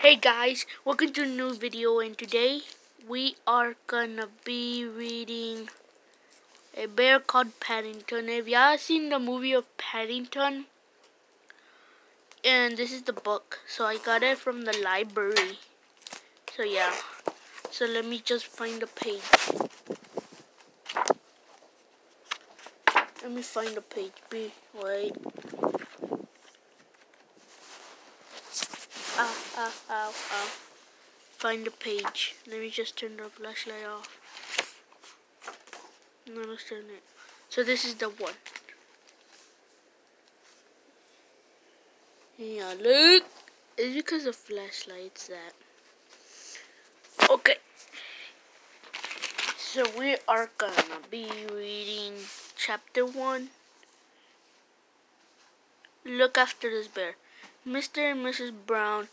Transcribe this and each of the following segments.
Hey guys, welcome to a new video, and today we are gonna be reading a bear called Paddington. If y'all seen the movie of Paddington, and this is the book, so I got it from the library. So yeah, so let me just find the page. Let me find the page. Wait. Ow. Find the page. Let me just turn the flashlight off. No, let's turn it. So this is the one. Yeah, look. It's because of flashlights that. Okay. So we are gonna be reading chapter 1. Look after this bear. Mr. and Mrs. Brown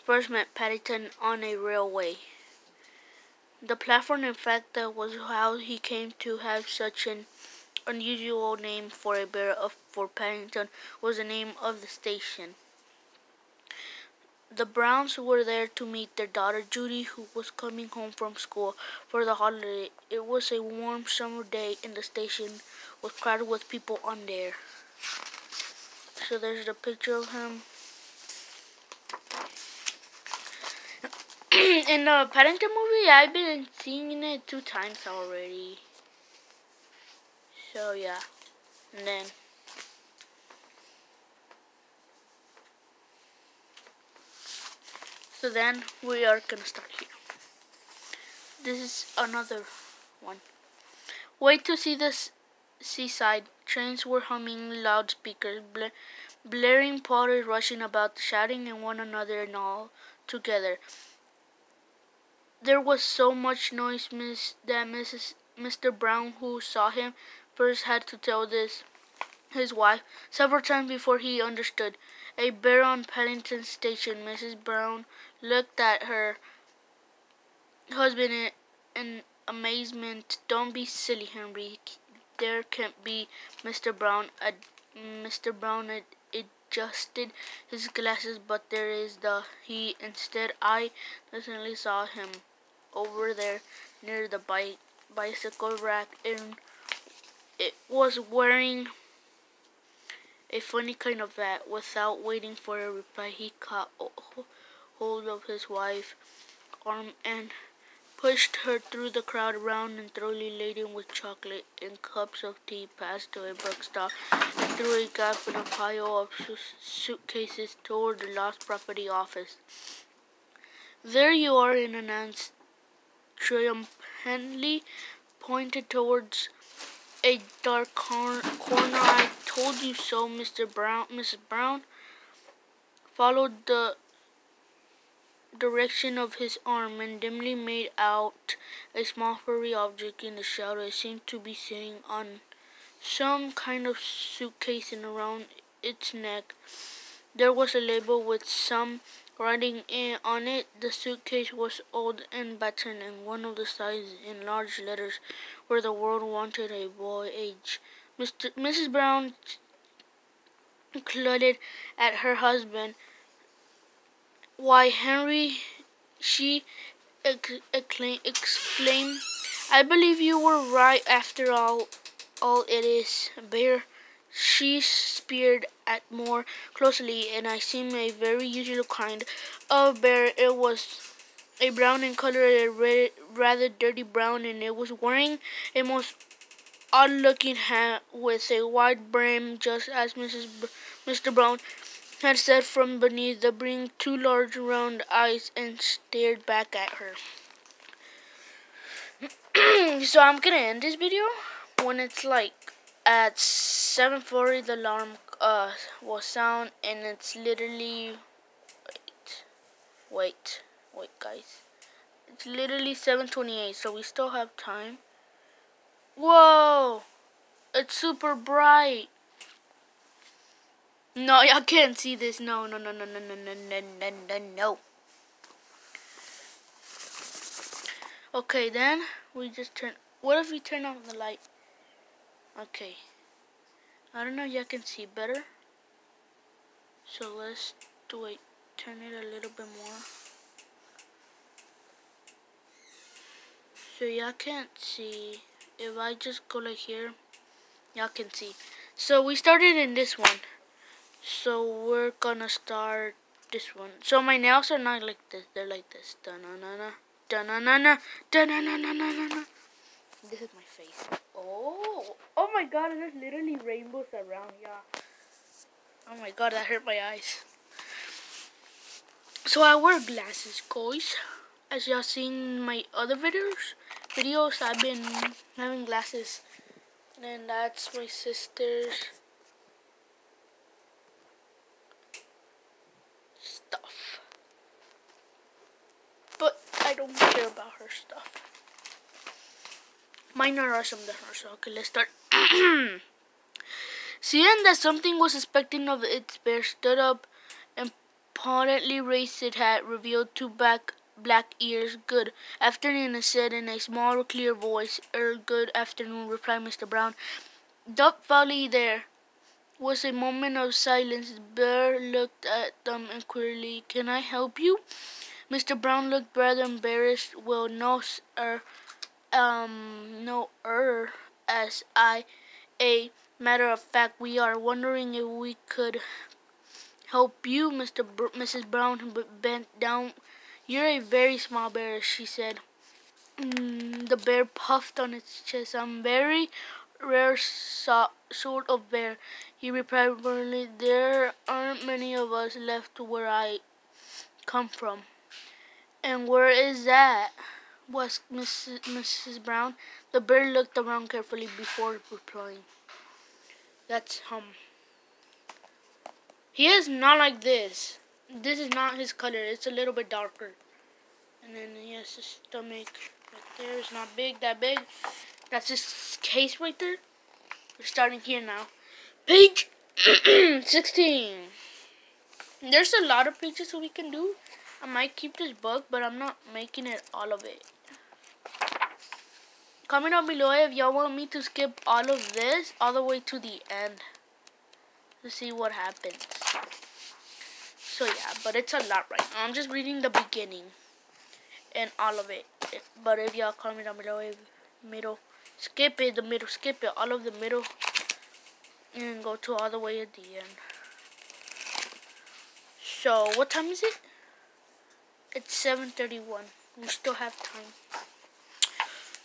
first met Paddington on a railway. The platform, in fact, that was how he came to have such an unusual name for a bear for Paddington was the name of the station. The Browns were there to meet their daughter Judy, who was coming home from school for the holiday. It was a warm summer day and the station was crowded with people on there. So there's the picture of him. In the Paddington movie, I've been seeing it 2 times already. So yeah, and then we are gonna start here. This is another one. Wait to see the seaside. Trains were humming, loudspeakers blaring, porters rushing about, shouting at one another and all together. There was so much noise that Mr. Brown, who saw him first, had to tell his wife several times before he understood. A bear on Paddington Station. Mrs. Brown looked at her husband in amazement. Don't be silly, Henry. There can't be. Mr. Brown adjusted his glasses, but there is he. Instead, I definitely saw him over there near the bicycle rack, and it was wearing a funny kind of hat. Without waiting for a reply, he caught hold of his wife's arm and pushed her through the crowd, round and thoroughly laden with chocolate and cups of tea, past to a bookstop and through a gap in a pile of suitcases toward the lost property office. There you are, in announced triumphantly, pointed towards a dark corner. I told you so, Mrs. Brown followed the direction of his arm and dimly made out a small furry object in the shadow. It seemed to be sitting on some kind of suitcase, and around its neck there was a label with some writing on it. The suitcase was old and battered, and one of the sides in large letters where the world wanted a voyage. Mrs. Brown clutched at her husband. "Why, Henry," she exclaimed, "I believe you were right after all. It is a bear." She peered at more closely, and I seemed a very usual kind of bear. It was a brown in color, a rather dirty brown, and it was wearing a most odd-looking hat with a wide brim, just as Mr. Brown had said. From beneath the brim, 2 large round eyes and stared back at her. So I'm gonna end this video when it's like at 7:40. The alarm will sound, and it's literally wait guys, it's literally 7:28, so we still have time. Whoa, it's super bright. No, y'all can't see this. No. Okay, then we just turn. What if we turn off the light? Okay. I don't know if y'all can see better. So let's wait turn it a little bit more. So y'all can't see. If I just go like here, y'all can see. So we started in this one. So we're gonna start this one. So my nails are not like this. They're like this. Da-na-na-na. Da-na-na-na. Da-na-na-na-na-na. This is my face. Oh my god, there's literally rainbows around, y'all. Oh my god, that hurt my eyes. So I wear glasses, guys. As y'all seen in my other videos, I've been having glasses. And that's my sister's stuff. But I don't care about her stuff. Mine are awesome than hers. So okay, let's start. Seeing that something was suspecting of its bear stood up and impudently raised its hat, revealed two black ears. Good afternoon, it said in a small, clear voice. Good afternoon, replied Mr. Brown. Duck Valley, there was a moment of silence. The bear looked at them inquiringly. Can I help you? Mr. Brown looked rather embarrassed. Well, no, sir. As a matter of fact, we are wondering if we could help you, Mrs. Brown bent down. You're a very small bear, she said. The bear puffed on its chest. I'm very rare sort of bear, he replied warmly. There aren't many of us left where I come from. And where is that? Was Mrs. Brown. The bear looked around carefully before replying. That's He is not like this. This is not his color. It's a little bit darker. And then he has his stomach right there. It's not that big. That's his case right there. We're starting here now. Page 16. There's a lot of pages we can do. I might keep this book, but I'm not making it all of it. Comment down below if y'all want me to skip all of this all the way to the end to see what happens. So yeah, but it's a lot right now. I'm just reading the beginning and all of it. But if y'all comment down below if middle, skip it, the middle, skip it, all of the middle, and go to all the way at the end. So what time is it? It's 7:31. We still have time.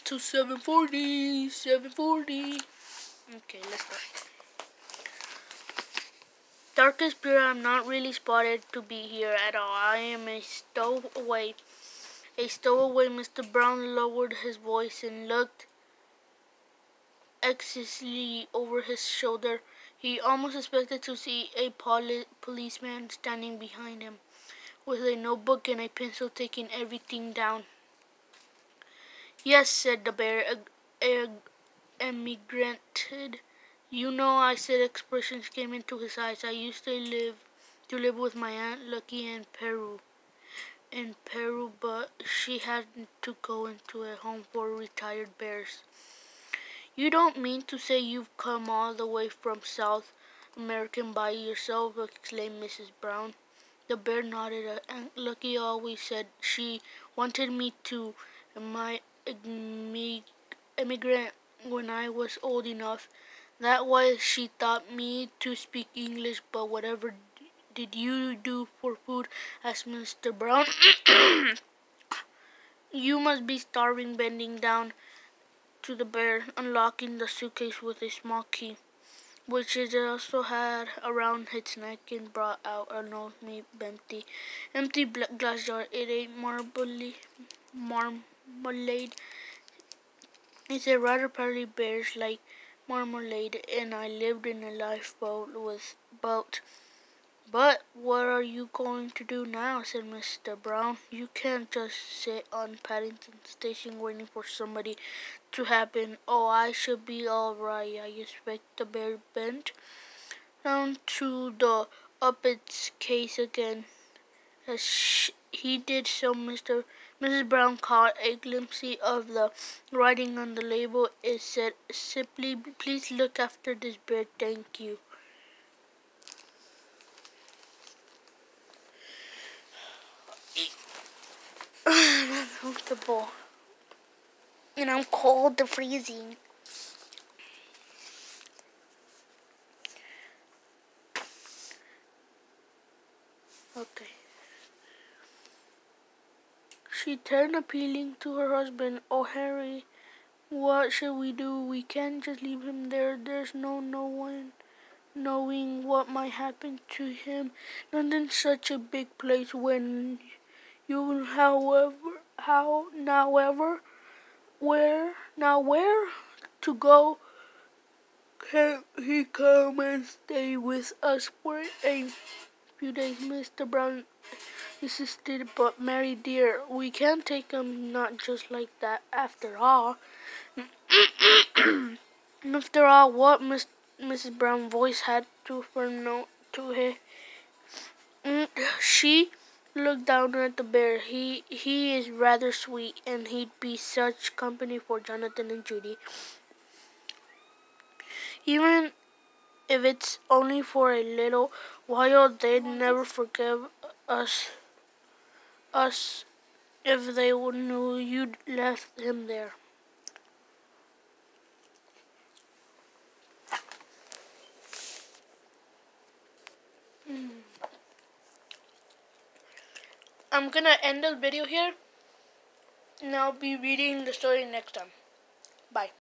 To 7:40. Okay, let's start. Darkest beer, I'm not really spotted to be here at all. I am a stowaway. Mr. Brown lowered his voice and looked anxiously over his shoulder. He almost expected to see a policeman standing behind him, with a notebook and a pencil taking everything down. Yes, said the bear, emigrated. You know, I said. Expressions came into his eyes. I used to live with my Aunt Lucky in Peru, but she had to go into a home for retired bears. You don't mean to say you've come all the way from South America by yourself, exclaimed Mrs. Brown. The bear nodded. Aunt Lucky always said she wanted me to immigrant when I was old enough. That why she taught me to speak English. But whatever did you do for food? Asked Mr. Brown. You must be starving, bending down to the bear, unlocking the suitcase with a small key, which it also had around its neck, and brought out an old empty glass jar. It ate marmalade. It's a rather pretty bears like marmalade, and I lived in a lifeboat with boat. But what are you going to do now? Said Mr. Brown. You can't just sit on Paddington Station waiting for somebody to happen. Oh, I should be all right. I expect. The bear bent down to the up its case again. As he did so, Mrs. Brown caught a glimpse of the writing on the label. It said simply, please look after this bear, thank you. uncomfortable. And I'm cold to freezing. Okay. She turned appealing to her husband. Oh, Harry, what should we do? We can't just leave him there. There's no one knowing what might happen to him. London's such a big place when you, where to go? Can he come and stay with us for a few days? Mr. Brown insisted, but Mary dear, we can't take him not just like that after all. After all, what Mrs. Brown's voice had to for no to her. She looked down at the bear. He is rather sweet, and he'd be such company for Jonathan and Judy. Even if it's only for a little while, they'd never forgive us if they knew you'd left him there. I'm gonna end the video here, and I'll be reading the story next time. Bye.